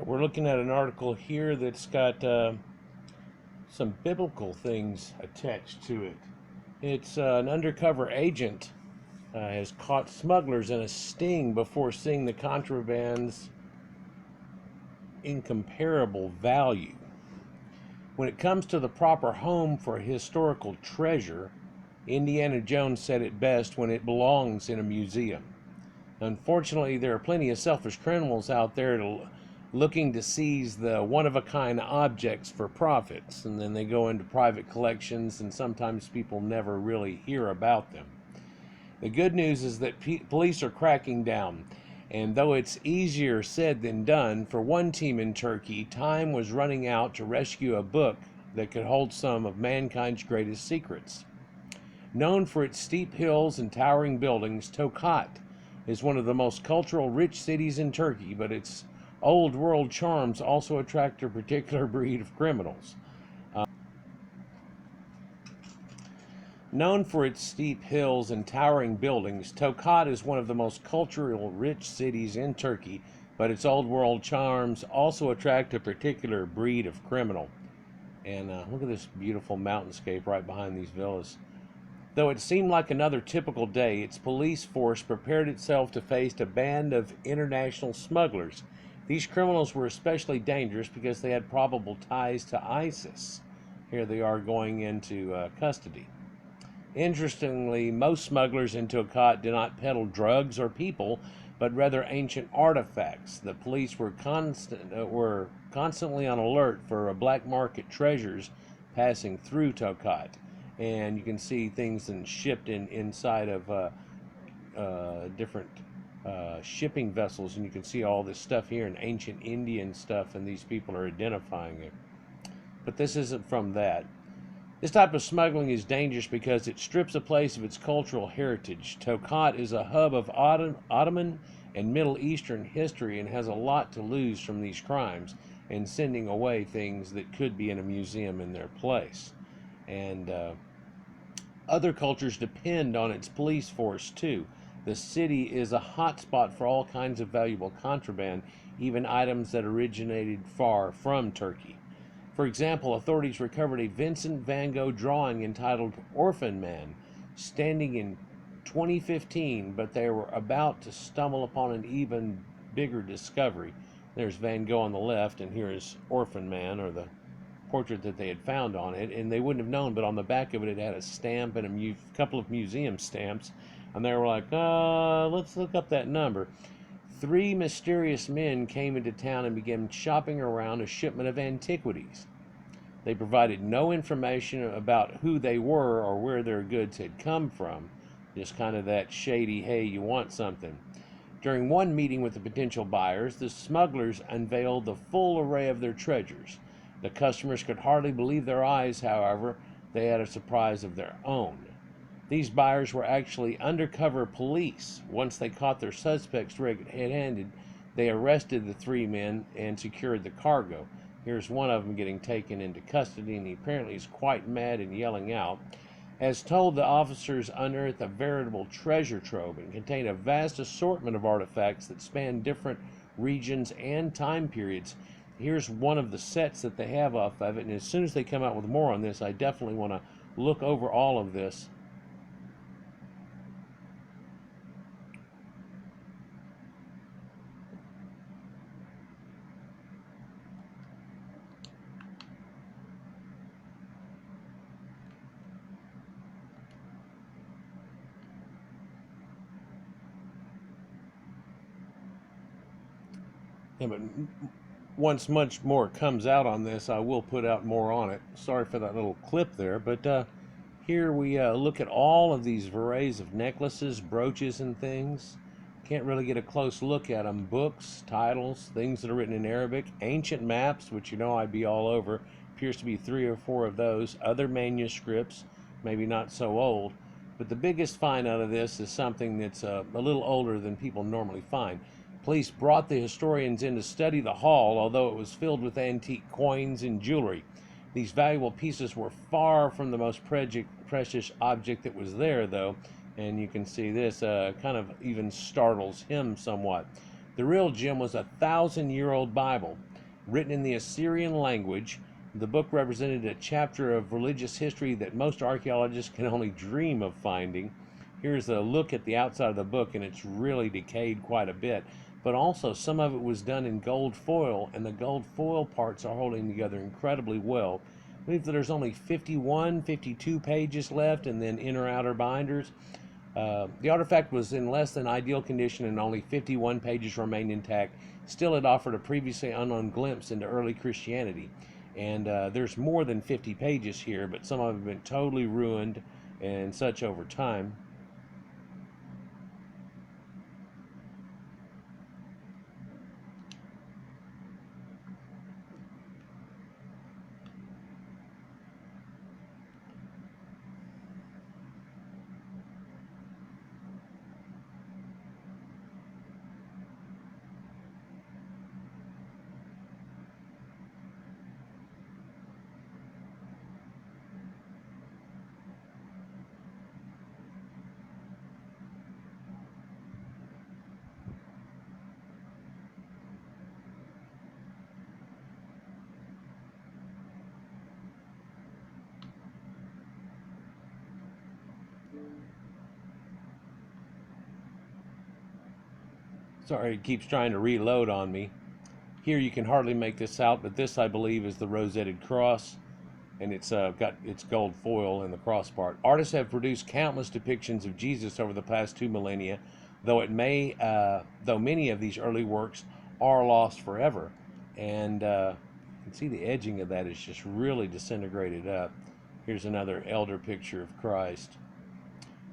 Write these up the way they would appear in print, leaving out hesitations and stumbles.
We're looking at an article here that's got some biblical things attached to it. It's an undercover agent has caught smugglers in a sting before seeing the contraband's incomparable value. When it comes to the proper home for a historical treasure, Indiana Jones said it best when it belongs in a museum. Unfortunately, there are plenty of selfish criminals out there looking to seize the one-of-a-kind objects for profits, and then they go into private collections, and sometimes people never really hear about them. The good news is that police are cracking down, and though it's easier said than done, for one team in Turkey, time was running out to rescue a book that could hold some of mankind's greatest secrets. Known for its steep hills and towering buildings, Tokat is one of the most cultural rich cities in Turkey, but its old world charms also attract a particular breed of criminals. Known for its steep hills and towering buildings, Tokat is one of the most cultural rich cities in Turkey, but its old world charms also attract a particular breed of criminal. And look at this beautiful mountainscape right behind these villas. Though it seemed like another typical day, its police force prepared itself to face a band of international smugglers. These criminals were especially dangerous because they had probable ties to ISIS. Here they are going into custody. Interestingly, most smugglers in Tokat did not peddle drugs or people, but rather ancient artifacts. The police were constantly on alert for black market treasures passing through Tokat. And you can see things shipped inside of different shipping vessels, and you can see all this stuff here in ancient Indian stuff, and these people are identifying it. But this isn't from that. This type of smuggling is dangerous because it strips a place of its cultural heritage. Tokat is a hub of Ottoman and Middle Eastern history and has a lot to lose from these crimes and sending away things that could be in a museum in their place. And other cultures depend on its police force too. The city is a hotspot for all kinds of valuable contraband, even items that originated far from Turkey. For example, authorities recovered a Vincent van Gogh drawing entitled Orphan Man, standing in 2015, but they were about to stumble upon an even bigger discovery. There's Van Gogh on the left, and here is Orphan Man, or the portrait that they had found on it, and they wouldn't have known, but on the back of it, it had a stamp and a couple of museum stamps, and they were like, let's look up that number. 3 mysterious men came into town and began shopping around a shipment of antiquities. They provided no information about who they were or where their goods had come from, just kind of that shady, hey, you want something. During one meeting with the potential buyers, the smugglers unveiled the full array of their treasures. The customers could hardly believe their eyes, however. They had a surprise of their own. These buyers were actually undercover police. Once they caught their suspects red-handed, they arrested the 3 men and secured the cargo. Here's one of them getting taken into custody, and he apparently is quite mad and yelling out. As told, the officers unearthed a veritable treasure trove and contained a vast assortment of artifacts that span different regions and time periods. Here's one of the sets that they have off of it, and as soon as they come out with more on this, I definitely want to look over all of this. Yeah, but once much more comes out on this, I will put out more on it. Sorry for that little clip there, but here we look at all of these arrays of necklaces, brooches, and things. Can't really get a close look at them. Books, titles, things that are written in Arabic, ancient maps, which you know I'd be all over. Appears to be 3 or 4 of those. Other manuscripts, maybe not so old. But the biggest find out of this is something that's a little older than people normally find. Police brought the historians in to study the hall, although it was filled with antique coins and jewelry. These valuable pieces were far from the most precious object that was there, though, and you can see this kind of even startles him somewhat. The real gem was a 1,000-year-old Bible. Written in the Assyrian language, the book represented a chapter of religious history that most archaeologists can only dream of finding. Here's a look at the outside of the book, and it's really decayed quite a bit. But also, some of it was done in gold foil, and the gold foil parts are holding together incredibly well. I believe that there's only 51, 52 pages left, and then inner outer binders. The artifact was in less than ideal condition, and only 51 pages remained intact. Still, it offered a previously unknown glimpse into early Christianity. And there's more than 50 pages here, but some of them have been totally ruined and such over time. Sorry, it keeps trying to reload on me. Here you can hardly make this out, but this I believe is the rosetted cross, and it's got its gold foil in the cross part. Artists have produced countless depictions of Jesus over the past 2 millennia, though many of these early works are lost forever. And you can see the edging of that is just really disintegrated up. Here's another elder picture of Christ.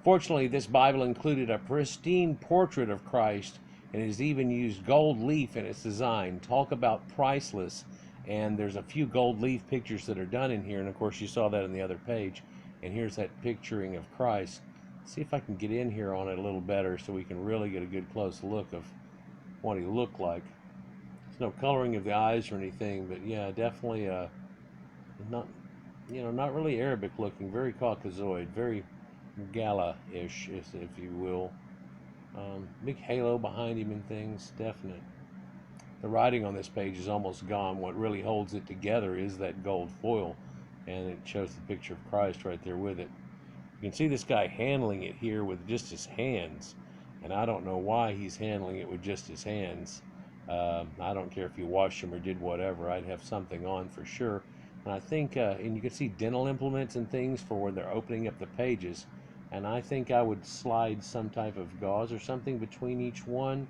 Fortunately, this Bible included a pristine portrait of Christ, and it has even used gold leaf in its design. Talk about priceless. And there's a few gold leaf pictures that are done in here, and of course you saw that on the other page. And here's that picturing of Christ. Let's see if I can get in here on it a little better so we can really get a good close look of what he looked like. There's no coloring of the eyes or anything, but yeah, definitely not really Arabic looking, very Caucasoid, very Gala-ish, if you will. Big halo behind him and things, definite. The writing on this page is almost gone. What really holds it together is that gold foil, and it shows the picture of Christ right there with it. You can see this guy handling it here with just his hands, and I don't know why he's handling it with just his hands. I don't care if he washed them or did whatever. I'd have something on for sure. And I think, and you can see dental implements and things for where they're opening up the pages. And I think I would slide some type of gauze or something between each one.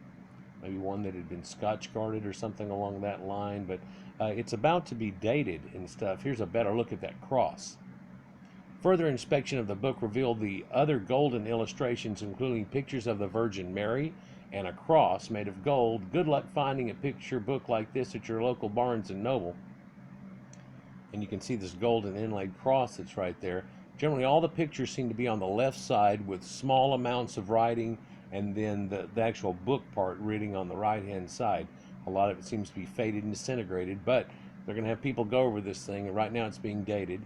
Maybe one that had been scotch guarded or something along that line. But it's about to be dated and stuff. Here's a better look at that cross. Further inspection of the book revealed the other golden illustrations, including pictures of the Virgin Mary and a cross made of gold. Good luck finding a picture book like this at your local Barnes & Noble. And you can see this golden inlaid cross that's right there. Generally, all the pictures seem to be on the left side with small amounts of writing, and then the actual book part reading on the right-hand side. A lot of it seems to be faded and disintegrated, but they're going to have people go over this thing, and right now it's being dated.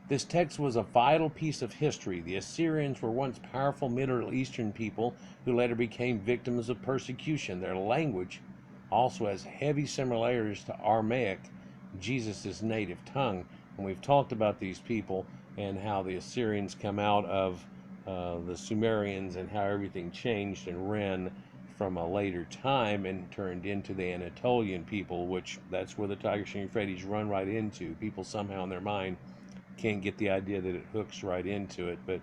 This text was a vital piece of history. The Assyrians were once powerful Middle Eastern people who later became victims of persecution. Their language also has heavy similarities to Aramaic, Jesus' native tongue. And we've talked about these people and how the Assyrians come out of the Sumerians and how everything changed and ran from a later time and turned into the Anatolian people, which that's where the Tigris and Euphrates run right into. People somehow in their mind can't get the idea that it hooks right into it, but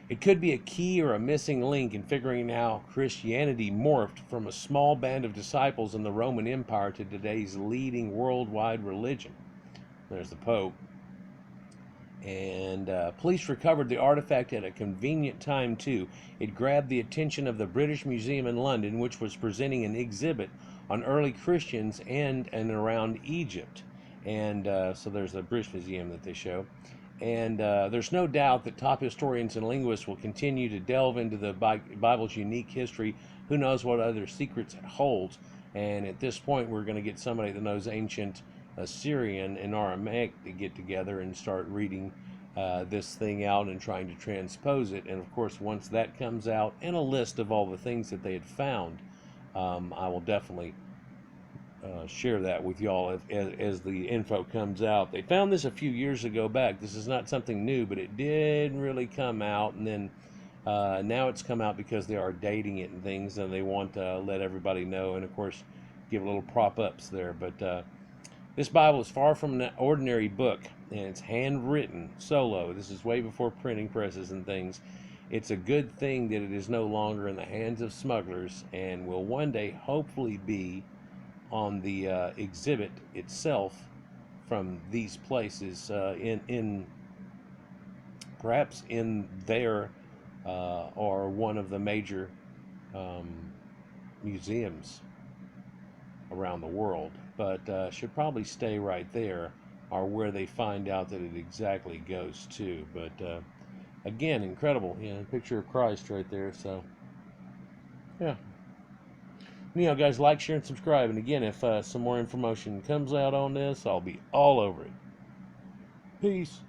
it could be a key or a missing link in figuring out how Christianity morphed from a small band of disciples in the Roman Empire to today's leading worldwide religion. There's the Pope. And police recovered the artifact at a convenient time too. It grabbed the attention of the British Museum in London, which was presenting an exhibit on early Christians and around Egypt. And so there's a British Museum that they show. And there's no doubt that top historians and linguists will continue to delve into the Bible's unique history. Who knows what other secrets it holds. And at this point, we're going to get somebody that knows ancient Assyrian and Aramaic to get together and start reading this thing out and trying to transpose it. And of course, once that comes out and a list of all the things that they had found, I will definitely share that with y'all as the info comes out. They found this a few years ago back. This is not something new, but it did really come out, and then now it's come out because they are dating it and things, and they want to let everybody know, and of course give a little prop ups there. But this Bible is far from an ordinary book, and it's handwritten solo. This is way before printing presses and things. It's a good thing that it is no longer in the hands of smugglers, and will one day hopefully be on the exhibit itself from these places, in perhaps in there or one of the major museums around the world, but should probably stay right there, or where they find out that it exactly goes to. But again, incredible, picture of Christ right there. So yeah, guys, like, share, and subscribe. And again, if some more information comes out on this, I'll be all over it. Peace.